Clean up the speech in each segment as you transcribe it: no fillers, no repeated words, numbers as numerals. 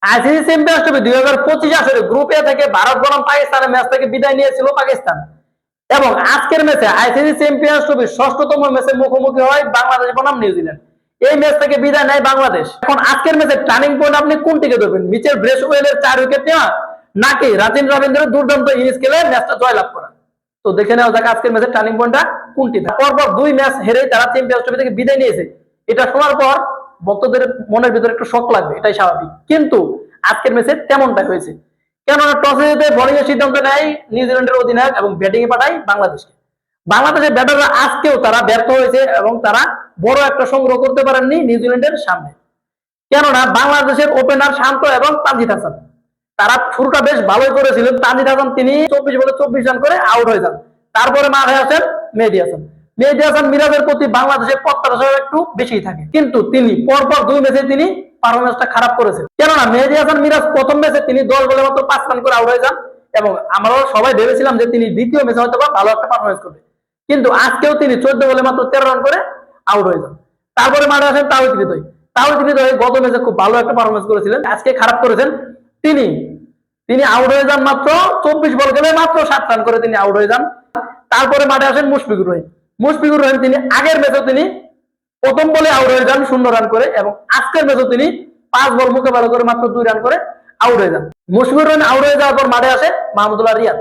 ICC champions trophy 2025 আসরে group এ থেকে ভারত বনাম পাকিস্তানের ম্যাচ থেকে বিদায় নিয়েছিল পাকিস্তান এবং আজকের ম্যাচে আইসিসি চ্যাম্পিয়ন্স ট্রফির 6ম ম্যাচে মুখোমুখি হয় বাংলাদেশ বনাম নিউজিল্যান্ড। এই ম্যাচ থেকে বিদায় নেয় বাংলাদেশ। এখন আজকের ম্যাচে টার্নিং পয়েন্ট আপনি কোনটিকে ধরবেন? মিচেল ব্রেসওয়েলের 4 উইকেট নেওয়া নাকি রাচিন রবীন্দ্রের দুর্দান্ত ইনিংস খেলে ম্যাচটা জয়লাভ করা? তো দেখে নেওয়া যাক আজকের ম্যাচের টার্নিং পয়েন্টটা কোনটি। পরপর 2 ম্যাচ হেরে তারা চ্যাম্পিয়ন্স ট্রফি থেকে বিদায় নিয়েছে। এটা শোনার পর ভক্তদের মনের ভিতরে একটু শক লাগবে, এটাই স্বাভাবিক। কিন্তু আজকের ম্যাচে তেমনটাই হয়েছে, কেননা টসে জিতে বোলিং এর সিদ্ধান্ত নেয় নিউজিল্যান্ডের অধিনায়ক এবং ব্যাটিং এ পাঠায় বাংলাদেশকে। বাংলাদেশের ব্যাটাররা আজকেও তারা ব্যর্থ হয়েছে এবং তারা বড় একটা সংগ্রহ করতে পারেননি নিউজিল্যান্ডের সামনে, কেননা বাংলাদেশের ওপেনার শান্ত এবং তানজিদ হাসান তারা শুরুটা বেশ ভালোই করেছিলেন। তানজিদ হাসান তিনি 24 বলে 24 রান করে আউট হয়ে যান। তারপরে মাঠে আসেন মেহেদী হাসান। মেহেদী হাসান মিরাজের প্রতি বাংলাদেশের প্রত্যাশা একটু বেশি থাকে, কিন্তু তিনি পরপর 2 ম্যাচে তিনি পারফরমেন্সটা খারাপ করেছেন, কেননা মেহেদী হাসান মিরাজ প্রথম ম্যাচে তিনি 10 বলে মাত্র 5 রান করে আউট হয়ে যান এবং আমরাও সবাই ভেবেছিলাম যে তিনি দ্বিতীয় ম্যাচে হয়তো ভালো একটা পারফরমেন্স করবে, কিন্তু আজকেও তিনি 14 বলে মাত্র 13 রান করে আউট হয়ে যান। তারপরে মাঠে আসেন তাওহিদ হৃদয়। তাওহিদ হৃদয় গত ম্যাচে খুব ভালো একটা পারফরমেন্স করেছিলেন, আজকে খারাপ করেছেন। তিনি তিনি আউট হয়ে যান মাত্র 24 বল খেলে মাত্র 7 রান করে তিনি আউট হয়ে যান। তারপরে মাঠে আসেন মুশফিকুর রহিম। মুশফিকুর রহিম তিনি আগের ম্যাচে তিনি প্রথম বলে আউট হয়ে যান 0 রান করে এবং আজকের ম্যাচে তিনি 5 বল মোকাবেলা করে মাত্র 2 রান করে আউট হয়ে যান। মুশফিকুর রহিম আউট হয়ে যাওয়ার পর মাঠে আসে মাহমুদুল্লাহ রিয়াদ।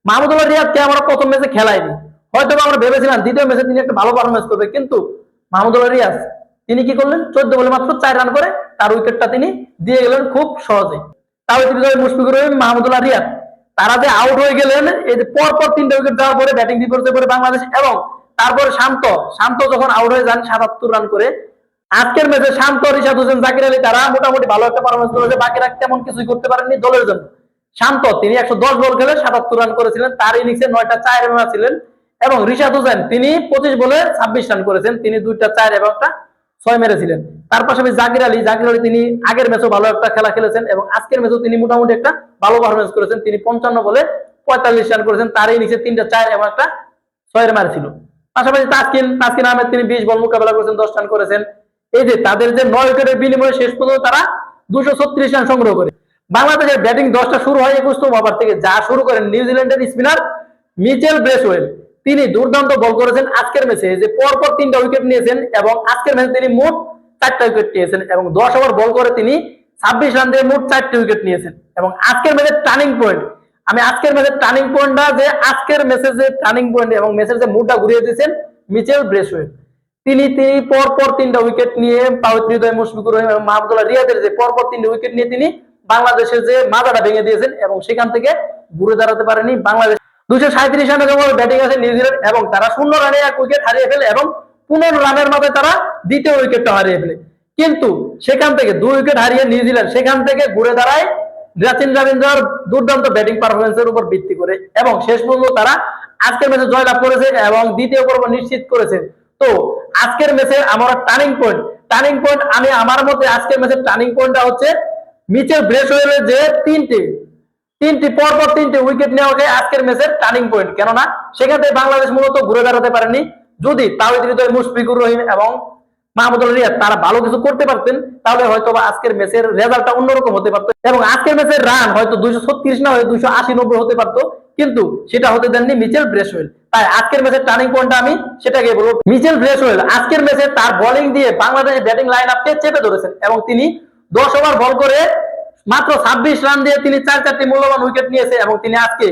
মাহমুদুল্লাহ রিয়াদকে আমরা প্রথম ম্যাচে খেলাইনি, হয়তো আমরা ভেবেছিলাম দ্বিতীয় ম্যাচে তিনি একটা ভালো পারফরমেন্স করবে, কিন্তু মাহমুদুল্লাহ রিয়াদ তিনি কি করলেন? 14 বলে মাত্র 4 রান করে তার উইকেটটা তিনি দিয়ে গেলেন খুব সহজে। তাওহিদ হৃদয়, মুশফিকুর রহিম, মাহমুদুল্লাহ রিয়াদ তারা যে আউট হয়ে গেলেন, এই যে পরপর 3টা উইকেট দেওয়ার পরে ব্যাটিং বিপর্যয়ে পড়ে বাংলাদেশ এবং তারপরে শান্ত যখন আউট হয়ে যান 77 রান করে। আজকের ম্যাচে শান্ত, রিশাদ হোসেন, জাকির আলী তারা মোটামুটি ভালো একটা পারফরমেন্স করেছে, বাকিরা তেমন কিছুই করতে পারেননি দলের জন্য। শান্ত তিনি 110 বল খেলে 77 রান করেছিলেন, তার ইনিংসে 9টা 4 এমএ ছিলেন এবং রিশাদ হোসেন তিনি 25 বলে 26 রান করেছেন, তিনি 2টা 4 এবং একটা 6 মেরেছিলেন। তার পাশাপাশি জাকির আলী তিনি আগের ম্যাচেও ভালো একটা খেলা খেলেছেন এবং আজকের ম্যাচেও তিনি মোটামুটি একটা ভালো পারফরমেন্স করেছেন, তিনি 55 বলে 45 রান করেছেন, তার ইনিংসে 3টা 4 এবং একটা 6 মারছিল। পাশাপাশি তাসকিন আহমেদ তিনি 20 বল মোকাবেলা করেছেন, 10 রান করেছেন। এই যে তাদের যে 9 উইকেটের বিনিময়ে শেষ পর্যন্ত তারা 236 রান সংগ্রহ করে। বাংলাদেশের ব্যাটিং 10টা শুরু হয় 21তম ওভার থেকে, যা শুরু করেন নিউজিল্যান্ডের স্পিনার মিচেল ব্রেসওয়েল। তিনি দুর্দান্ত বল করেছেন আজকের ম্যাচে, যে পরপর 3টা উইকেট নিয়েছেন এবং আজকের ম্যাচে তিনি মোট 4টা উইকেট নিয়েছেন এবং 10 ওভার বল করে তিনি 26 রান দিয়ে মোট 4টি উইকেট নিয়েছেন। এবং আজকের ম্যাচের টার্নিং পয়েন্ট, আমি আজকের ম্যাচের টার্নিং পয়েন্টটা যে আজকের ম্যাচের যে টার্নিং পয়েন্ট এবং ম্যাচের যে মুডটা ঘুরিয়ে দিয়েছেন মিচেল ব্রেসওয়েল। তিনি পরপর 3টা উইকেট নিয়ে তাওহিদ হৃদয়, মুশফিকুর রহিম এবং মাহমুদুল্লাহ রিয়াদের যে পরপর 3টা উইকেট নিয়ে তিনি বাংলাদেশের যে মাথাটা ভেঙে দিয়েছেন এবং সেখান থেকে ঘুরে দাঁড়াতে পারেনি বাংলাদেশ। 237 রানে যখন ব্যাটিং আছে নিউজিল্যান্ড এবং তারা 0 রানে 1 উইকেট হারিয়ে ফেলে এবং 15 রানের মাথায় তারা দ্বিতীয় উইকেটটা হারিয়ে ফেলে, কিন্তু সেখান থেকে 2 উইকেট হারিয়ে নিউজিল্যান্ড সেখান থেকে ঘুরে দাঁড়ায় রাচিন রবীন্দ্রর দুর্দান্ত ব্যাটিং পারফরমেন্সের উপর ভিত্তি করে এবং শেষ পর্যন্ত তারা আজকের ম্যাচে জয়লাভ করেছে এবং দ্বিতীয় পর্ব নিশ্চিত করেছে। তো আজকের ম্যাচে আমার টার্নিং পয়েন্ট আমি আমার মতে আজকের ম্যাচের টার্নিং পয়েন্টটা হচ্ছে মিচেল ব্রেসওয়েলের যে পরপর 3টে উইকেট নেওয়াকে আজকের ম্যাচের টার্নিং পয়েন্ট, কেননা সেখান থেকে বাংলাদেশ মূলত ঘুরে দাঁড়াতে পারেনি। যদি তাওহিদ হৃদয়, মুশফিকুর রহিম এবং মাহমুদুল্লাহ রিয়াদ তারা ভালো কিছু করতে পারতেন তাহলে হয়তো আজকের ম্যাচের রেজাল্টটা অন্যরকম হতে পারতো এবং আজকের ম্যাচের রান হয়তো 236 না হয় 280-90 হতে পারতো, কিন্তু সেটা হতে দেননি মিচেল ব্রেসওয়েল। তাই আজকের ম্যাচের টার্নিং পয়েন্টটা আমি সেটাকে বলবো মিচেল ব্রেসওয়েল আজকের ম্যাচে তার বোলিং দিয়ে বাংলাদেশের ব্যাটিং লাইন আপকে চেপে ধরেছেন এবং তিনি 10 ওভার বল করে মাত্র 26 রান দিয়ে তিনি 4টি মূল্যবান উইকেট নিয়েছে এবং তিনি আজকে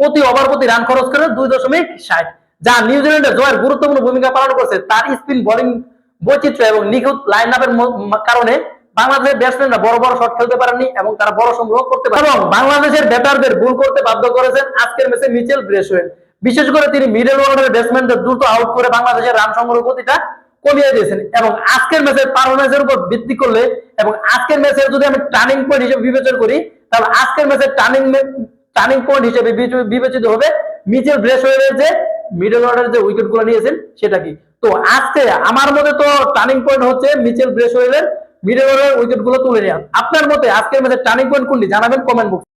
প্রতি ওভার প্রতি রান খরচ করে 2.60, যা নিউজিল্যান্ডের জয়ের গুরুত্বপূর্ণ ভূমিকা পালন করছে। তার স্পিন বোলিং বৈচিত্র্য এবং নিখুঁত লাইন আপের কারণে বাংলাদেশের ব্যাটসম্যানরা বড় বড় শট খেলতে পারেননি এবং তারা বড় সংগ্রহ করতে পারে এবং বাংলাদেশের ব্যাটারদের ভুল করতে বাধ্য করেছেন আজকের ম্যাচে মিচেল ব্রেসওয়েল। বিশেষ করে তিনি মিডল অর্ডারের ব্যাটসম্যানদের দ্রুত আউট করে বাংলাদেশের রান সংগ্রহ গতিটা কমিয়ে দিয়েছেন এবং আজকের ম্যাচের পারফরমেন্সের উপর ভিত্তি করলে এবং আজকের ম্যাচের যদি আমি টার্নিং পয়েন্ট হিসেবে বিবেচনা করি তাহলে আজকের ম্যাচের টার্নিং পয়েন্ট হিসেবে বিবেচিত হবে মিচেল ব্রেসওয়েলের যে মিডল অর্ডারের যে উইকেটগুলো নিয়েছেন সেটা কি। তো আজকে আমার মতে তো টার্নিং পয়েন্ট হচ্ছে মিচেল ব্রেসওয়েলের মিডল অর্ডারের উইকেটগুলো তুলে নেওয়া। আপনার মতে আজকের ম্যাচের টার্নিং পয়েন্ট কোনটি জানাবেন কমেন্ট বক্সে।